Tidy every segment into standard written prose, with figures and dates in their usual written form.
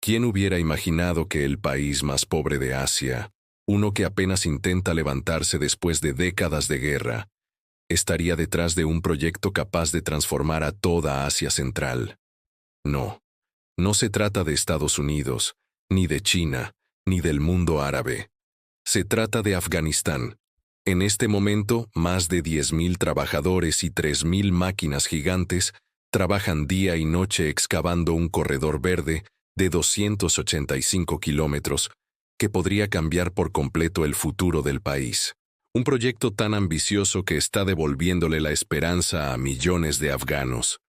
¿Quién hubiera imaginado que el país más pobre de Asia, uno que apenas intenta levantarse después de décadas de guerra, estaría detrás de un proyecto capaz de transformar a toda Asia Central? No, no se trata de Estados Unidos, ni de China, ni del mundo árabe. Se trata de Afganistán. En este momento, más de 10.000 trabajadores y 3.000 máquinas gigantes trabajan día y noche excavando un corredor verde de 285 kilómetros que podría cambiar por completo el futuro del país. Un proyecto tan ambicioso que está devolviéndole la esperanza a millones de afganos.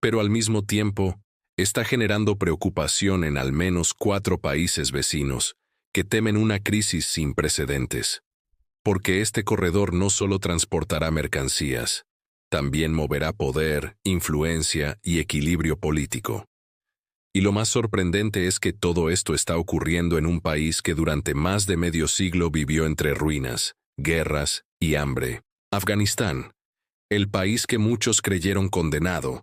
Pero al mismo tiempo, está generando preocupación en al menos 4 países vecinos, que temen una crisis sin precedentes. Porque este corredor no solo transportará mercancías, también moverá poder, influencia y equilibrio político. Y lo más sorprendente es que todo esto está ocurriendo en un país que durante más de medio siglo vivió entre ruinas, guerras y hambre. Afganistán, el país que muchos creyeron condenado,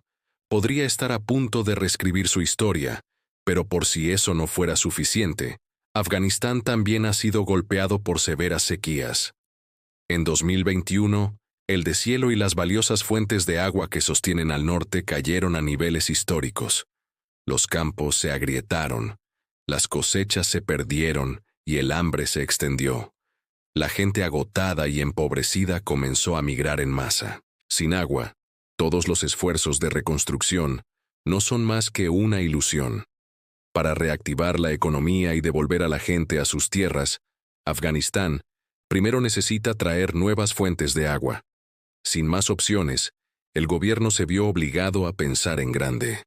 podría estar a punto de reescribir su historia, pero por si eso no fuera suficiente, Afganistán también ha sido golpeado por severas sequías. En 2021, el deshielo y las valiosas fuentes de agua que sostienen al norte cayeron a niveles históricos. Los campos se agrietaron, las cosechas se perdieron y el hambre se extendió. La gente agotada y empobrecida comenzó a migrar en masa. Sin agua, todos los esfuerzos de reconstrucción no son más que una ilusión. Para reactivar la economía y devolver a la gente a sus tierras, Afganistán primero necesita traer nuevas fuentes de agua. Sin más opciones, el gobierno se vio obligado a pensar en grande.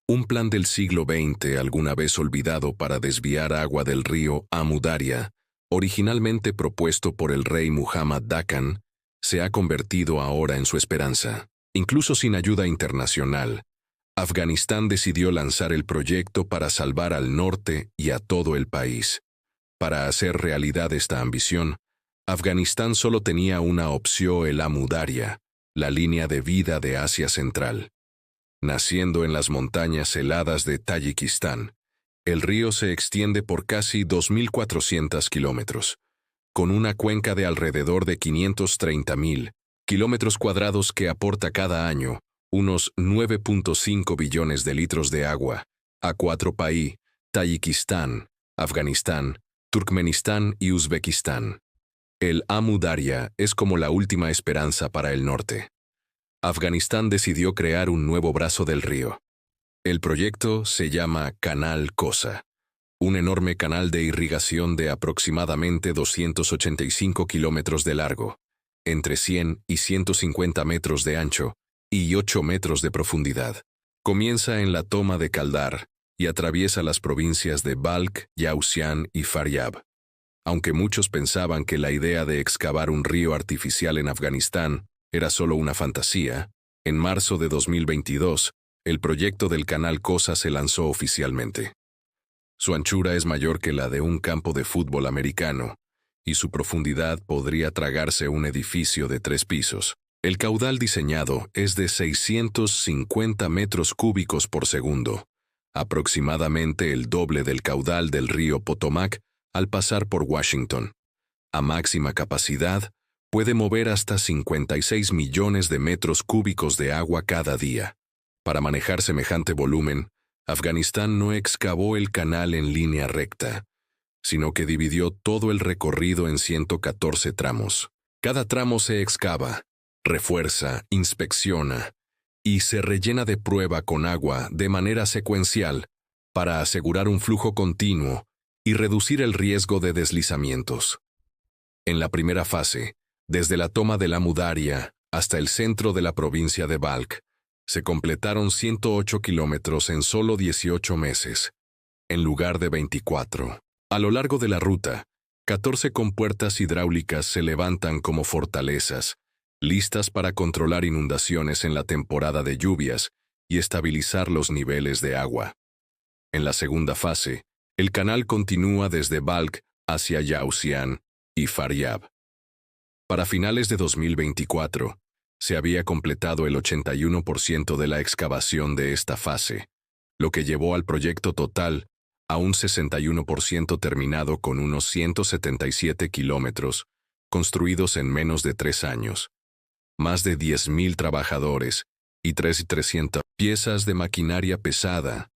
Un plan del siglo XX, alguna vez olvidado para desviar agua del río Amu Daria, originalmente propuesto por el rey Muhammad Dakan, se ha convertido ahora en su esperanza. Incluso sin ayuda internacional, Afganistán decidió lanzar el proyecto para salvar al norte y a todo el país. Para hacer realidad esta ambición, Afganistán solo tenía una opción: el Amu Daria, la línea de vida de Asia Central. Naciendo en las montañas heladas de Tayikistán, el río se extiende por casi 2.400 kilómetros, con una cuenca de alrededor de 530.000 kilómetros cuadrados que aporta cada año unos 9.5 billones de litros de agua a 4 países: Tayikistán, Afganistán, Turkmenistán y Uzbekistán. El Amu Daria es como la última esperanza para el norte. Afganistán decidió crear un nuevo brazo del río. El proyecto se llama Canal Kosa, un enorme canal de irrigación de aproximadamente 285 kilómetros de largo, entre 100 y 150 metros de ancho y 8 metros de profundidad. Comienza en la toma de Kaldar y atraviesa las provincias de Balkh, Yauzhan y Faryab. Aunque muchos pensaban que la idea de excavar un río artificial en Afganistán era solo una fantasía, en marzo de 2022, el proyecto del Canal Kosa se lanzó oficialmente. Su anchura es mayor que la de un campo de fútbol americano, y su profundidad podría tragarse un edificio de 3 pisos. El caudal diseñado es de 650 metros cúbicos por segundo, aproximadamente el doble del caudal del río Potomac al pasar por Washington. A máxima capacidad, puede mover hasta 56 millones de metros cúbicos de agua cada día. Para manejar semejante volumen, Afganistán no excavó el canal en línea recta, sino que dividió todo el recorrido en 114 tramos. Cada tramo se excava, refuerza, inspecciona y se rellena de prueba con agua de manera secuencial para asegurar un flujo continuo y reducir el riesgo de deslizamientos. En la primera fase, desde la toma del Amu Daria hasta el centro de la provincia de Balkh, se completaron 108 kilómetros en solo 18 meses, en lugar de 24. A lo largo de la ruta, 14 compuertas hidráulicas se levantan como fortalezas, listas para controlar inundaciones en la temporada de lluvias y estabilizar los niveles de agua. En la segunda fase, el canal continúa desde Balkh hacia Yauzhan y Faryab. Para finales de 2024, se había completado el 81% de la excavación de esta fase, lo que llevó al proyecto total a un 61% terminado con unos 177 kilómetros, construidos en menos de 3 años. Más de 10.000 trabajadores y 300 piezas de maquinaria pesada,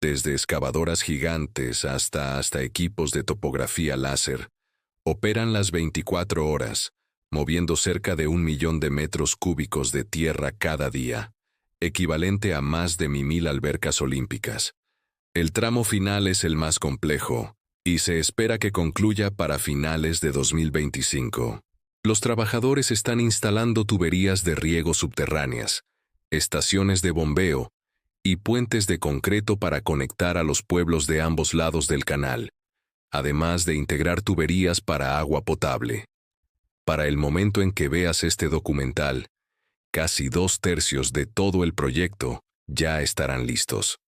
desde excavadoras gigantes hasta equipos de topografía láser, operan las 24 horas, moviendo cerca de 1 millón de metros cúbicos de tierra cada día, equivalente a más de 1.000 albercas olímpicas. El tramo final es el más complejo, y se espera que concluya para finales de 2025. Los trabajadores están instalando tuberías de riego subterráneas, estaciones de bombeo y puentes de concreto para conectar a los pueblos de ambos lados del canal, además de integrar tuberías para agua potable. Para el momento en que veas este documental, casi 2/3 de todo el proyecto ya estarán listos.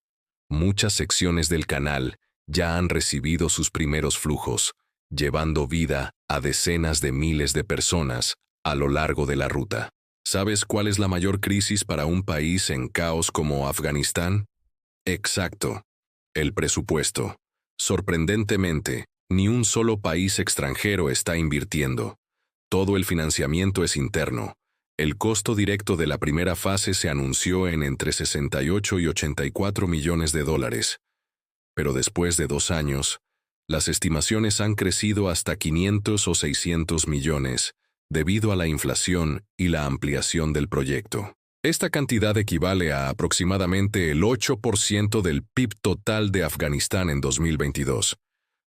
Muchas secciones del canal ya han recibido sus primeros flujos, llevando vida a decenas de miles de personas a lo largo de la ruta. ¿Sabes cuál es la mayor crisis para un país en caos como Afganistán? Exacto, el presupuesto. Sorprendentemente, ni un solo país extranjero está invirtiendo. Todo el financiamiento es interno. El costo directo de la primera fase se anunció en entre 68 y 84 millones de dólares. Pero después de 2 años, las estimaciones han crecido hasta 500 o 600 millones, debido a la inflación y la ampliación del proyecto. Esta cantidad equivale a aproximadamente el 8% del PIB total de Afganistán en 2022.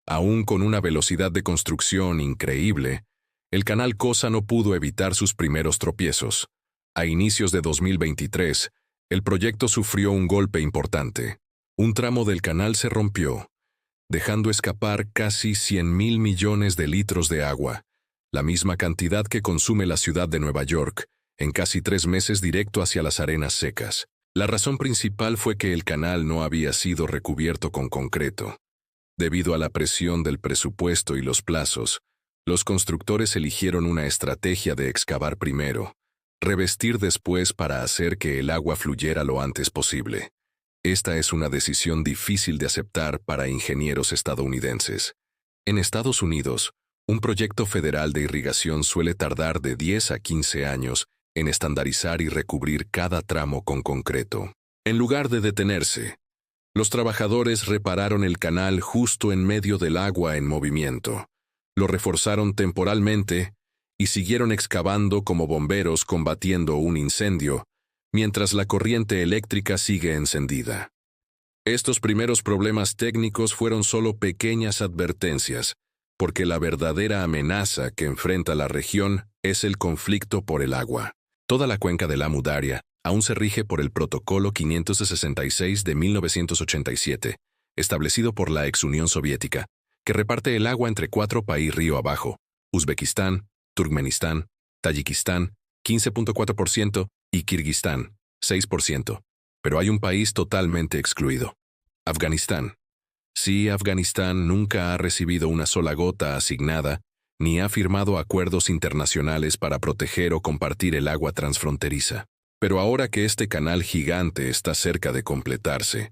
Aún con una velocidad de construcción increíble, el canal Kosa no pudo evitar sus primeros tropiezos. A inicios de 2023, el proyecto sufrió un golpe importante. Un tramo del canal se rompió, dejando escapar casi 100.000 millones de litros de agua, la misma cantidad que consume la ciudad de Nueva York, en casi 3 meses directo hacia las arenas secas. La razón principal fue que el canal no había sido recubierto con concreto. Debido a la presión del presupuesto y los plazos, los constructores eligieron una estrategia de excavar primero, revestir después para hacer que el agua fluyera lo antes posible. Esta es una decisión difícil de aceptar para ingenieros estadounidenses. En Estados Unidos, un proyecto federal de irrigación suele tardar de 10 a 15 años en estandarizar y recubrir cada tramo con concreto. En lugar de detenerse, los trabajadores repararon el canal justo en medio del agua en movimiento. Lo reforzaron temporalmente y siguieron excavando como bomberos combatiendo un incendio, mientras la corriente eléctrica sigue encendida. Estos primeros problemas técnicos fueron solo pequeñas advertencias, porque la verdadera amenaza que enfrenta la región es el conflicto por el agua. Toda la cuenca del Amu Daria aún se rige por el Protocolo 566 de 1987, establecido por la ex Unión Soviética, que reparte el agua entre 4 países río abajo: Uzbekistán, Turkmenistán, Tayikistán, 15.4%, y Kirguistán, 6%. Pero hay un país totalmente excluido: Afganistán. Sí, Afganistán nunca ha recibido una sola gota asignada, ni ha firmado acuerdos internacionales para proteger o compartir el agua transfronteriza. Pero ahora que este canal gigante está cerca de completarse,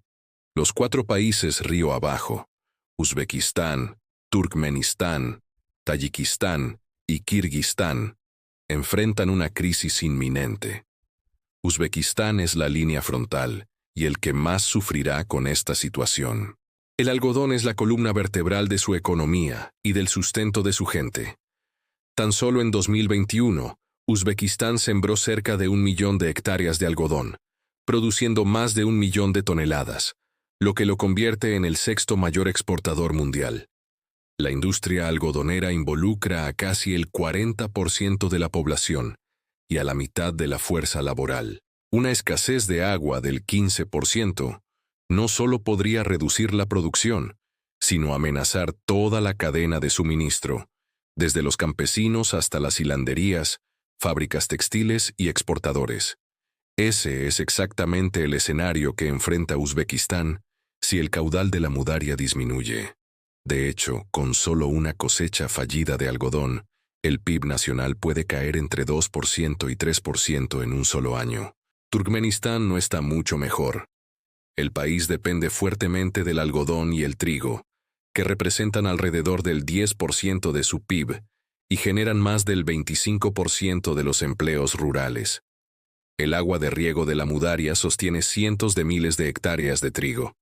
los 4 países río abajo, Uzbekistán, Turkmenistán, Tayikistán y Kirguistán, enfrentan una crisis inminente. Uzbekistán es la línea frontal y el que más sufrirá con esta situación. El algodón es la columna vertebral de su economía y del sustento de su gente. Tan solo en 2021, Uzbekistán sembró cerca de 1 millón de hectáreas de algodón, produciendo más de 1 millón de toneladas, lo que lo convierte en el 6º mayor exportador mundial. La industria algodonera involucra a casi el 40% de la población y a la mitad de la fuerza laboral. Una escasez de agua del 15% no solo podría reducir la producción, sino amenazar toda la cadena de suministro, desde los campesinos hasta las hilanderías, fábricas textiles y exportadores. Ese es exactamente el escenario que enfrenta Uzbekistán si el caudal de la Amu Daria disminuye. De hecho, con solo una cosecha fallida de algodón, el PIB nacional puede caer entre 2% y 3% en un solo año. Turkmenistán no está mucho mejor. El país depende fuertemente del algodón y el trigo, que representan alrededor del 10% de su PIB y generan más del 25% de los empleos rurales. El agua de riego de la Amudarya sostiene cientos de miles de hectáreas de trigo,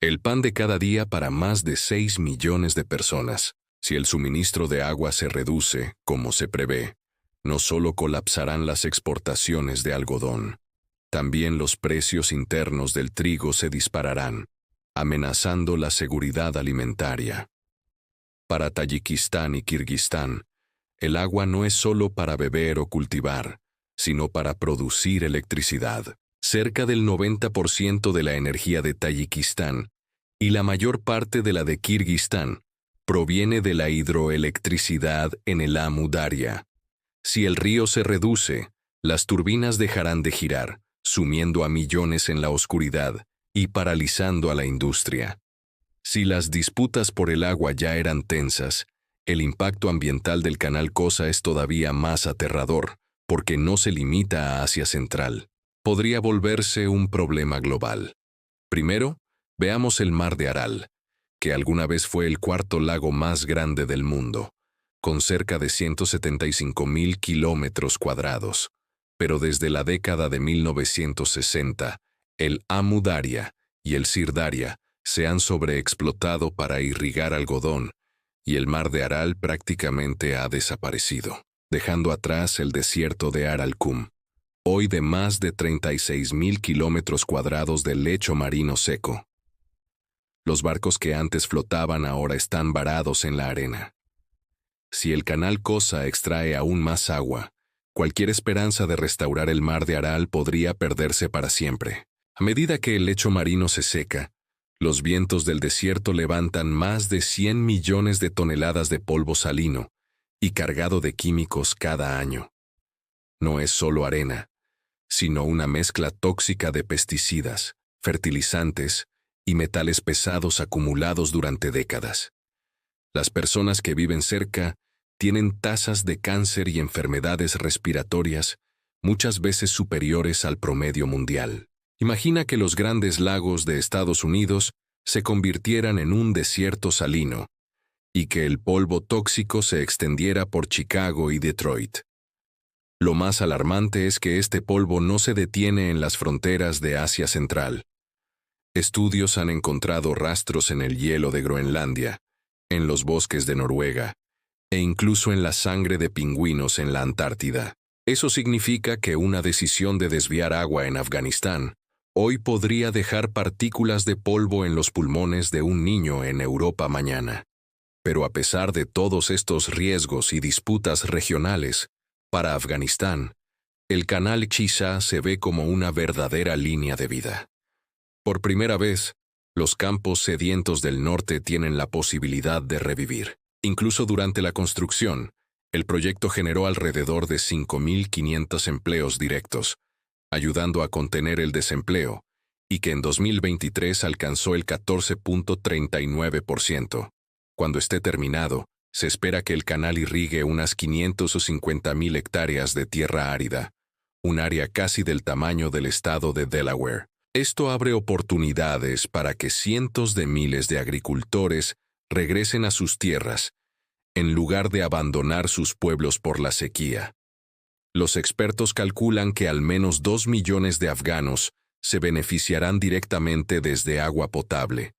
el pan de cada día para más de 6 millones de personas. Si el suministro de agua se reduce, como se prevé, no solo colapsarán las exportaciones de algodón, también los precios internos del trigo se dispararán, amenazando la seguridad alimentaria. Para Tayikistán y Kirguistán, el agua no es solo para beber o cultivar, sino para producir electricidad. Cerca del 90% de la energía de Tayikistán y la mayor parte de la de Kirguistán proviene de la hidroelectricidad en el Amu Darya. Si el río se reduce, las turbinas dejarán de girar, sumiendo a millones en la oscuridad y paralizando a la industria. Si las disputas por el agua ya eran tensas, el impacto ambiental del canal Kosa es todavía más aterrador, porque no se limita a Asia Central. Podría volverse un problema global. Primero, veamos el mar de Aral, que alguna vez fue el cuarto lago más grande del mundo, con cerca de 175.000 kilómetros cuadrados. Pero desde la década de 1960, el Amu Darya y el Sir Darya se han sobreexplotado para irrigar algodón, y el mar de Aral prácticamente ha desaparecido, dejando atrás el desierto de Aralkum, hoy de más de 36.000 kilómetros cuadrados de lecho marino seco. Los barcos que antes flotaban ahora están varados en la arena. Si el canal Kosa extrae aún más agua, cualquier esperanza de restaurar el mar de Aral podría perderse para siempre. A medida que el lecho marino se seca, los vientos del desierto levantan más de 100 millones de toneladas de polvo salino y cargado de químicos cada año. No es solo arena, sino una mezcla tóxica de pesticidas, fertilizantes y metales pesados acumulados durante décadas. Las personas que viven cerca tienen tasas de cáncer y enfermedades respiratorias muchas veces superiores al promedio mundial. Imagina que los grandes lagos de Estados Unidos se convirtieran en un desierto salino y que el polvo tóxico se extendiera por Chicago y Detroit. Lo más alarmante es que este polvo no se detiene en las fronteras de Asia Central. Estudios han encontrado rastros en el hielo de Groenlandia, en los bosques de Noruega, e incluso en la sangre de pingüinos en la Antártida. Eso significa que una decisión de desviar agua en Afganistán hoy podría dejar partículas de polvo en los pulmones de un niño en Europa mañana. Pero a pesar de todos estos riesgos y disputas regionales, para Afganistán, el canal Chisa se ve como una verdadera línea de vida. Por primera vez, los campos sedientos del norte tienen la posibilidad de revivir. Incluso durante la construcción, el proyecto generó alrededor de 5.500 empleos directos, ayudando a contener el desempleo, y que en 2023 alcanzó el 14.39%. Cuando esté terminado, se espera que el canal irrigue unas 550.000 hectáreas de tierra árida, un área casi del tamaño del estado de Delaware. Esto abre oportunidades para que cientos de miles de agricultores regresen a sus tierras, en lugar de abandonar sus pueblos por la sequía. Los expertos calculan que al menos 2 millones de afganos se beneficiarán directamente desde agua potable,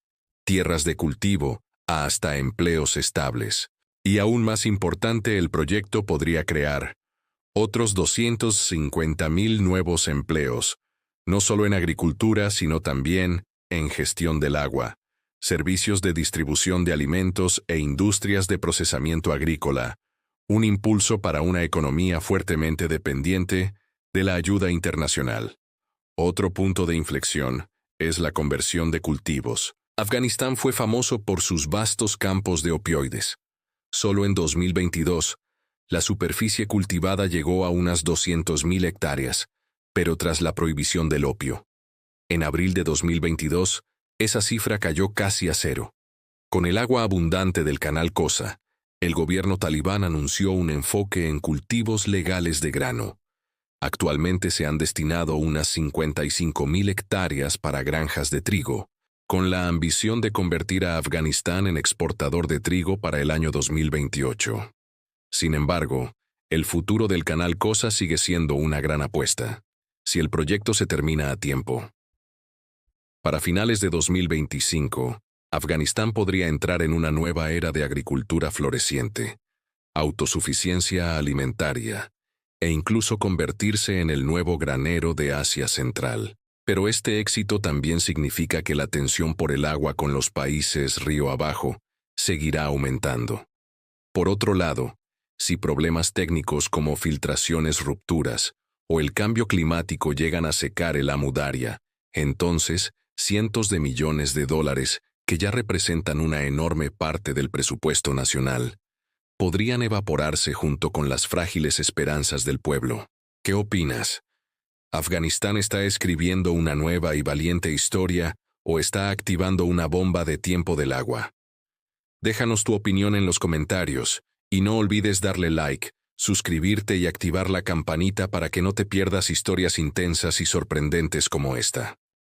tierras de cultivo, hasta empleos estables. Y aún más importante, el proyecto podría crear otros 250.000 nuevos empleos, no solo en agricultura, sino también en gestión del agua, servicios de distribución de alimentos e industrias de procesamiento agrícola, un impulso para una economía fuertemente dependiente de la ayuda internacional. Otro punto de inflexión es la conversión de cultivos. Afganistán fue famoso por sus vastos campos de opioides. Solo en 2022, la superficie cultivada llegó a unas 200.000 hectáreas, pero tras la prohibición del opio. En abril de 2022, esa cifra cayó casi a cero. Con el agua abundante del canal Kosa, el gobierno talibán anunció un enfoque en cultivos legales de grano, Actualmente se han destinado unas 55.000 hectáreas para granjas de trigo, con la ambición de convertir a Afganistán en exportador de trigo para el año 2028. Sin embargo, el futuro del Canal Kosa sigue siendo una gran apuesta, si el proyecto se termina a tiempo. Para finales de 2025, Afganistán podría entrar en una nueva era de agricultura floreciente, autosuficiencia alimentaria, e incluso convertirse en el nuevo granero de Asia Central. Pero este éxito también significa que la tensión por el agua con los países río abajo seguirá aumentando. Por otro lado, si problemas técnicos como filtraciones rupturas o el cambio climático llegan a secar el Amu Daria, entonces cientos de millones de dólares, que ya representan una enorme parte del presupuesto nacional, podrían evaporarse junto con las frágiles esperanzas del pueblo. ¿Qué opinas? ¿Afganistán está escribiendo una nueva y valiente historia o está activando una bomba de tiempo del agua? Déjanos tu opinión en los comentarios y no olvides darle like, suscribirte y activar la campanita para que no te pierdas historias intensas y sorprendentes como esta.